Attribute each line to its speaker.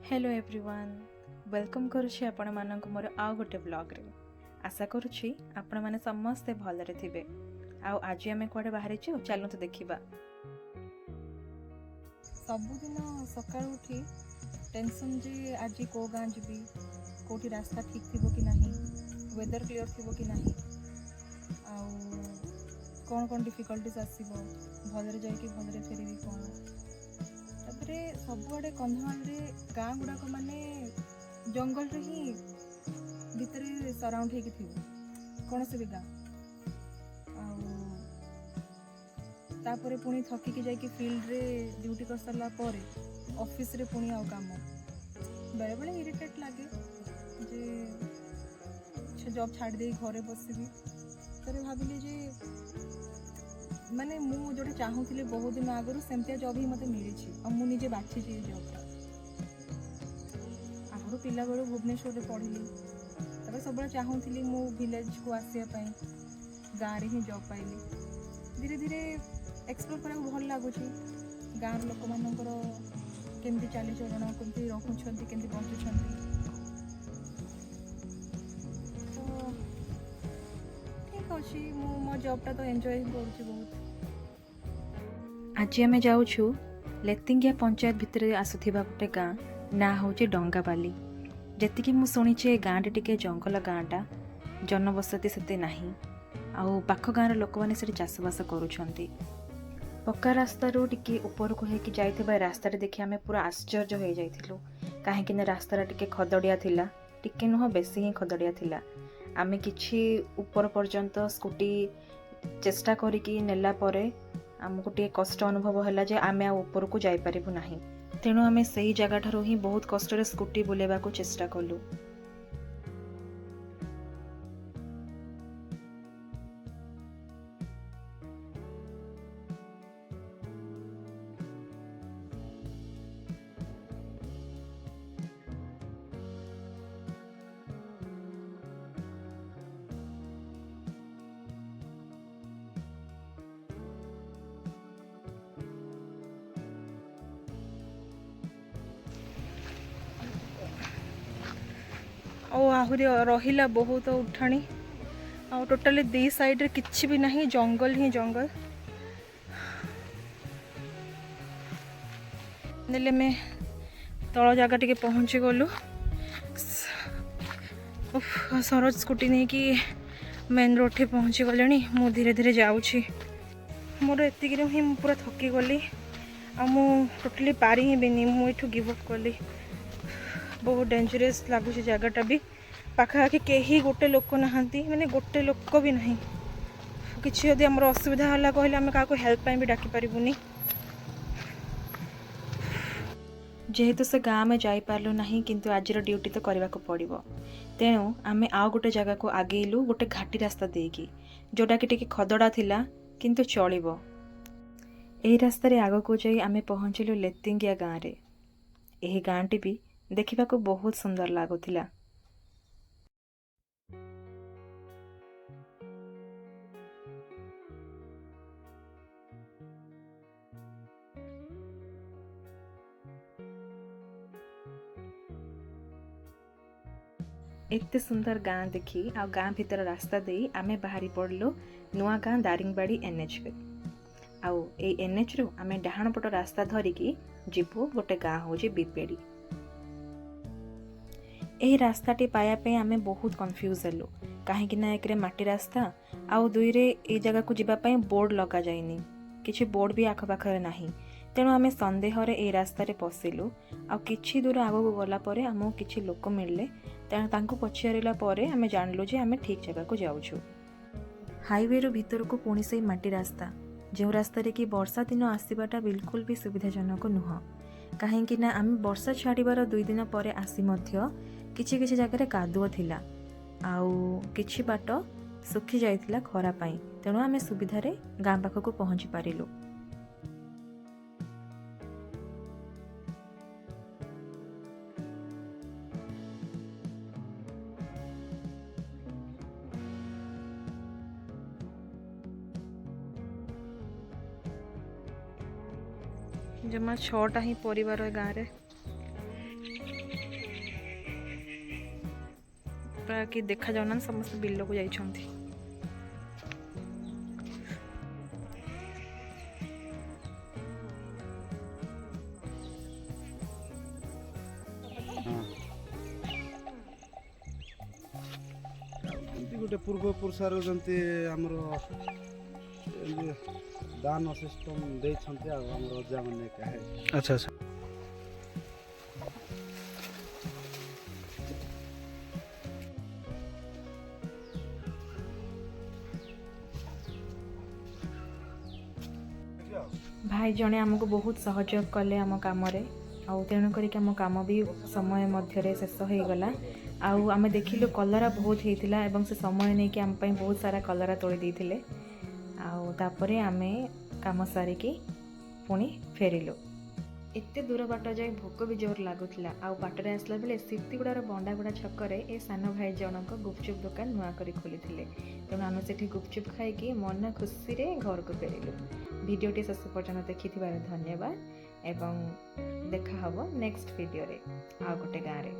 Speaker 1: Hello everyone welcome करुछि आपण मानक मोर आउ गोटे ब्लॉग रे। आशा करुछि आपण माने समस्ते भलरे थिबे। आउ आज आमे कुआडे बाहरी छु चलु तो देखिबा। सबुदिन सकाळ उठी टेंशन जे आज को गां जीबी, कोठी रास्ता ठीक थिबो कि नाही, वेदर क्लियर थिबो कि नाही, आउ कौन कौन डिफिकल्टीज आसीबो, भलरे जाई कि भलरे फेरिबी कोन। तापरे सबुआडे कंधमाल गाँ गुड़ाक माने जंगल रे ही भितर सराउंड होगी थी कौन से भी गाँ आउे पुणी थकिकी जाकि फील्ड रे ड्यूटी कर सारा पर ऑफिस रे पुणी आउ काम बेले बेले इरिटेट लगे जे जॉब छाड़ दे घरे बसबी। तो भाविली जे माने मु जोटे चाहूली बहुत दिन आगु सेमतिया जॉब ही मते मिली और मुझे बाछी जॉब आगु पिला बेलू भुवनेश्वर पढ़ी तब सब चाहूली मु विलेज को आसापी गाँव रे ही जॉब पाइली। धीरे धीरे एक्सप्लोर करा भल लगुच गाँव लोक मानकर केमती चालीचलन केमती रखुंट केमती बंचुं तो ठीक अच्छे मो जॉबटा तो एंजॉय करुँच बहुत। आज आम जाऊँ लेतिंगिया पंचायत भितर आसुथिबा गोटे गाँ ना हूँ डंगाबाली। जी मु शुणी गाँटे टिके जंगल गाँटा जनबसति सेते नाही आउ पाख गाँव लोक मैंने से चाषबास करुँच। पक्का रास्ता टिके ऊपर को होकि जाइथिबा रास्ता देखि आमे पूरा आश्चर्य हो जाइथिलु काहेकि रास्ता टिके खदड़िया थिला, टिके नुह बेसी ही खदड़िया थिला। आमे किछि ऊपर पर्यंत स्कूटी चेष्टा करिकी नेला परे आमको टे कष्ट अनुभव है जे आमे ऊपर को जाई परिबु नाही। तेणु आमे सही जगह ठारो ही बहुत कष्ट रे स्कूटी बुलेबा को चेष्टा कलु। आहरी रहिला बहुत उठाणी आ टोटाली दी साइड रे किछि भी नहीं, जंगल ही जंगल। नेले में तल जगह टिके पहुँची गलु। सरोज स्कूटी नहीं कि मेन रोड टे पहुँची गले। मु धीरे धीरे जाऊँगी मोर एतिक ही पूरा थकी गली आ मु टोटाली पारी ही बिनी मुठू गिव अप कली। बहुत डेंजरस लगुच जगटा भी पाखापाखि कहीं गोटे लोक नहांती माने गोटे लोक भी नहीं किसी यदि आमर असुविधा है कहले आम क्या हेल्प भी डाकी पारूनी। जेहेतु से गाँव में जापारू ना किंतु आज ड्यूटी तो करने को पड़ो तेणु आम आउ गोटे जगह को आगेलु गोटे घाटी रास्ता देकी जोटा कि टिके खदड़ा थिला किंतु चलिबो। एही रास्ता रे आगो को जाई आमे पहुँचलु लेतिंगिया गाँव रे। एही गाँटी भी देखा बहुत सुंदर लगुला। एते सुंदर गाँ देखी आ गाँ भीतर रास्ता दे आमे बाहरी पड़लु नुआ गाँ दारिंगबाड़ी एनएच पे। आउ ए एनएच रु आमे डाहाण पट रास्ता धरिकी जीवु गोटे गाँ हूँ बिपेड़ी। यही रास्ताटी पायापे आमे बहुत कन्फ्यूज हेलु कहीं एक रे माटी रास्ता आउ दुई रे ए जगह को जीवाई बोर्ड लगा जाइनी किछि बोर्ड भी आखपाखे नाही। तेणु आमे संदेह रे ए रास्ता रे पशिलु आ किछि दूर आगो गला परे आमो किछि लोक मिलले तेणु तांको पछारिला परे आमे जानलु जे आमे ठीक जगह को जाउछु। हाईवे रो भीतर को पुणी से माटी रास्ता जो रास्ता रे कि वर्षा दिन आसीबाटा बिल्कुल भी सुविधाजनक नुह कहीं ना आम वर्षा छाड़बार 2 दिन पर आसी मध्य किछि किछि जगह कादुଅ थिला आउ किछि बाट सुखी जाइथिला खरा पाई। तेणु आमे सुविधारे गाँ पाखक पहुँची पारिलु। जमा 6टा ही परिवार गाँव रे। ପୁରା କି ଦେଖାଯାଉନାହାନ୍ତି, ସମସ୍ତେ ବିଲକୁ ଯାଇଛନ୍ତି।
Speaker 2: ଏମିତି ଗୋଟେ ପୂର୍ବପୁରୁଷରୁ ଯେମିତି ଆମର ଦାନ ସିଷ୍ଟମ ଦେଇଛନ୍ତି ଆଉ ଆମର ଅଜାମାନେ କାହେ।
Speaker 3: ଆଚ୍ଛା ଆଚ୍ଛା।
Speaker 1: ଭାଇ ଜଣେ ଆମକୁ ବହୁତ ସହଯୋଗ କଲେ ଆମ କାମରେ, ଆଉ ତେଣୁ କରିକି ଆମ କାମ ବି ସମୟ ମଧ୍ୟରେ ଶେଷ ହୋଇଗଲା। ଆଉ ଆମେ ଦେଖିଲୁ କଲରା ବହୁତ ହେଇଥିଲା ଏବଂ ସେ ସମୟ ନେଇକି ଆମ ପାଇଁ ବହୁତ ସାରା କଲରା ତୋଳି ଦେଇଥିଲେ। ଆଉ ତାପରେ ଆମେ କାମ ସାରିକି ପୁଣି ଫେରିଲୁ। ଏତେ ଦୂର ବାଟ ଯାଇ ଭୋକ ବି ଜୋର ଲାଗୁଥିଲା। ଆଉ ବାଟରେ ଆସିଲା ବେଳେ ସିତିଗୁଡ଼ାର ବଣ୍ଡାଗୁଡ଼ା ଛକରେ ଏ ସାନ ଭାଇ ଜଣଙ୍କ ଗୁପଚୁପ୍ ଦୋକାନ ନୂଆ କରି ଖୋଲିଥିଲେ। ତେଣୁ ଆମେ ସେଠି ଗୁପଚୁପ୍ ଖାଇକି ମନ ଖୁସିରେ ଘରକୁ ଫେରିଲୁ। ଭିଡ଼ିଓଟି ଶେଷ ପର୍ଯ୍ୟନ୍ତ ଦେଖିଥିବାରୁ ଧନ୍ୟବାଦ ଏବଂ ଦେଖା ହେବ ନେକ୍ସଟ ଭିଡ଼ିଓରେ ଆଉ ଗୋଟେ ଗାଁରେ।